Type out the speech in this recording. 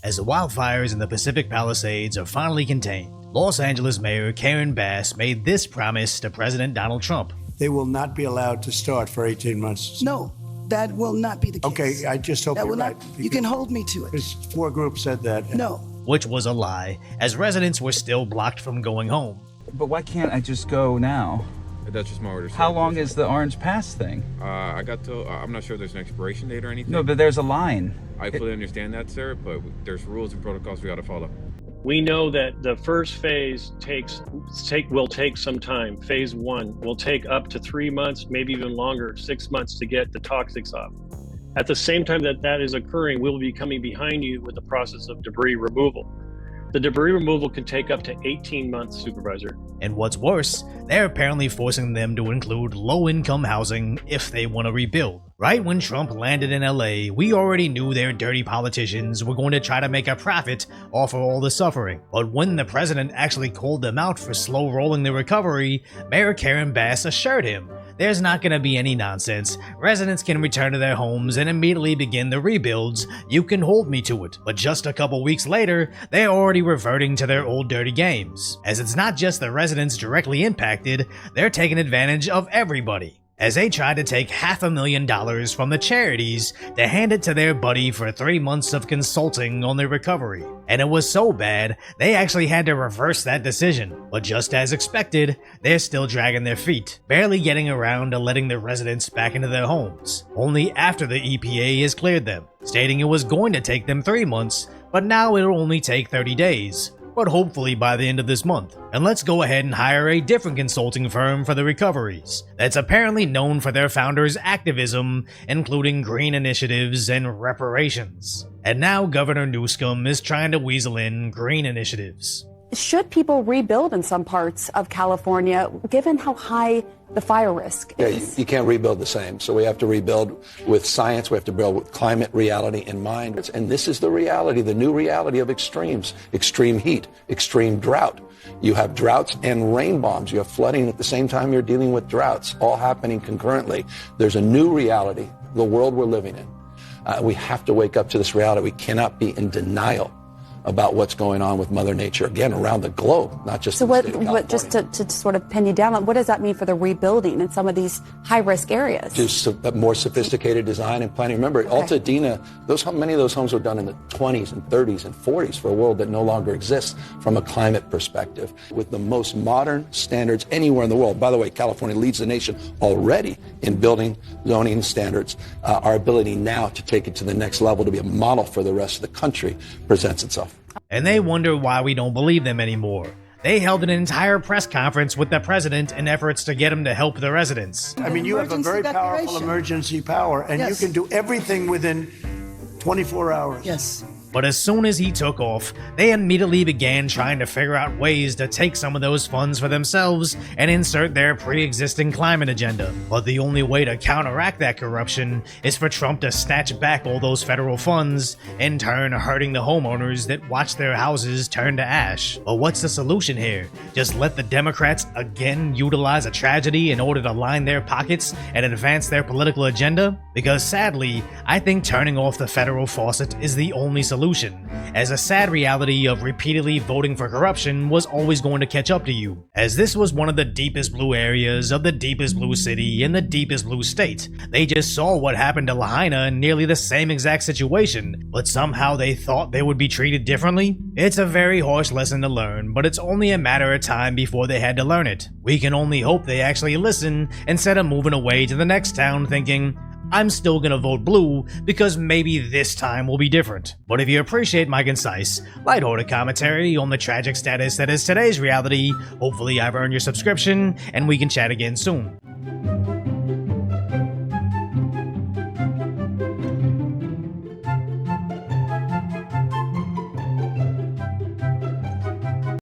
As the wildfires in the Pacific Palisades are finally contained, Los Angeles Mayor Karen Bass made this promise to President Donald Trump. They will not be allowed to start for 18 months. No, that will not be the case. Okay, I just hope that you're will right. not. You can hold me to it. Because 4 groups said that. No. Which was a lie, as residents were still blocked from going home. But why can't I just go now? That's just my order. How long is the Orange Pass thing? I got to. I'm not sure there's an expiration date or anything. No, but there's a line. I fully understand that, sir, but there's rules and protocols we got to follow. We know that the first phase will take some time. Phase 1 will take up to 3 months, maybe even longer, 6 months to get the toxics off. At the same time that is occurring, we'll be coming behind you with the process of debris removal. The debris removal can take up to 18 months, Supervisor. And what's worse, they're apparently forcing them to include low-income housing if they want to rebuild. Right when Trump landed in LA, we already knew their dirty politicians were going to try to make a profit off of all the suffering. But when the president actually called them out for slow rolling the recovery, Mayor Karen Bass assured him there's not going to be any nonsense. Residents can return to their homes and immediately begin the rebuilds. You can hold me to it. But just a couple weeks later, they're already reverting to their old dirty games. As it's not just the residents directly impacted, they're taking advantage of everybody, as they tried to take $500,000 from the charities to hand it to their buddy for 3 months of consulting on their recovery. And it was so bad, they actually had to reverse that decision. But just as expected, they're still dragging their feet, barely getting around to letting the residents back into their homes, only after the EPA has cleared them, stating it was going to take them 3 months, but now it'll only take 30 days. But hopefully by the end of this month. And let's go ahead and hire a different consulting firm for the recoveries that's apparently known for their founders' activism, including green initiatives and reparations. And now Governor Newsom is trying to weasel in green initiatives. Should people rebuild in some parts of California, given how high the fire risk is? Yeah, you can't rebuild the same. So we have to rebuild with science. We have to build with climate reality in mind. And this is the reality, the new reality of extremes, extreme heat, extreme drought. You have droughts and rain bombs. You have flooding at the same time you're dealing with droughts, all happening concurrently. There's a new reality, the world we're living in. We have to wake up to this reality. We cannot be in denial about what's going on with Mother Nature, again, around the globe, not just in the state of California. Just to sort of pin you down, what does that mean for the rebuilding in some of these high-risk areas? Just more sophisticated design and planning. Remember, Alta, Dena, many of those homes were done in the 20s and 30s and 40s for a world that no longer exists from a climate perspective, with the most modern standards anywhere in the world. By the way, California leads the nation already in building zoning standards. Our ability now to take it to the next level, to be a model for the rest of the country, presents itself. And they wonder why we don't believe them anymore. They held an entire press conference with the president in efforts to get him to help the residents. I mean, you have a very powerful emergency power, and you can do everything within 24 hours. Yes. But as soon as he took off, they immediately began trying to figure out ways to take some of those funds for themselves and insert their pre-existing climate agenda. But the only way to counteract that corruption is for Trump to snatch back all those federal funds, in turn hurting the homeowners that watch their houses turn to ash. But what's the solution here? Just let the Democrats again utilize a tragedy in order to line their pockets and advance their political agenda? Because sadly, I think turning off the federal faucet is the only solution, as a sad reality of repeatedly voting for corruption was always going to catch up to you, as this was one of the deepest blue areas of the deepest blue city in the deepest blue state. They just saw what happened to Lahaina in nearly the same exact situation, but somehow they thought they would be treated differently? It's a very harsh lesson to learn, but it's only a matter of time before they had to learn it. We can only hope they actually listen instead of moving away to the next town thinking, I'm still gonna vote blue because maybe this time will be different. But if you appreciate my concise, lighthearted commentary on the tragic status that is today's reality, hopefully I've earned your subscription and we can chat again soon.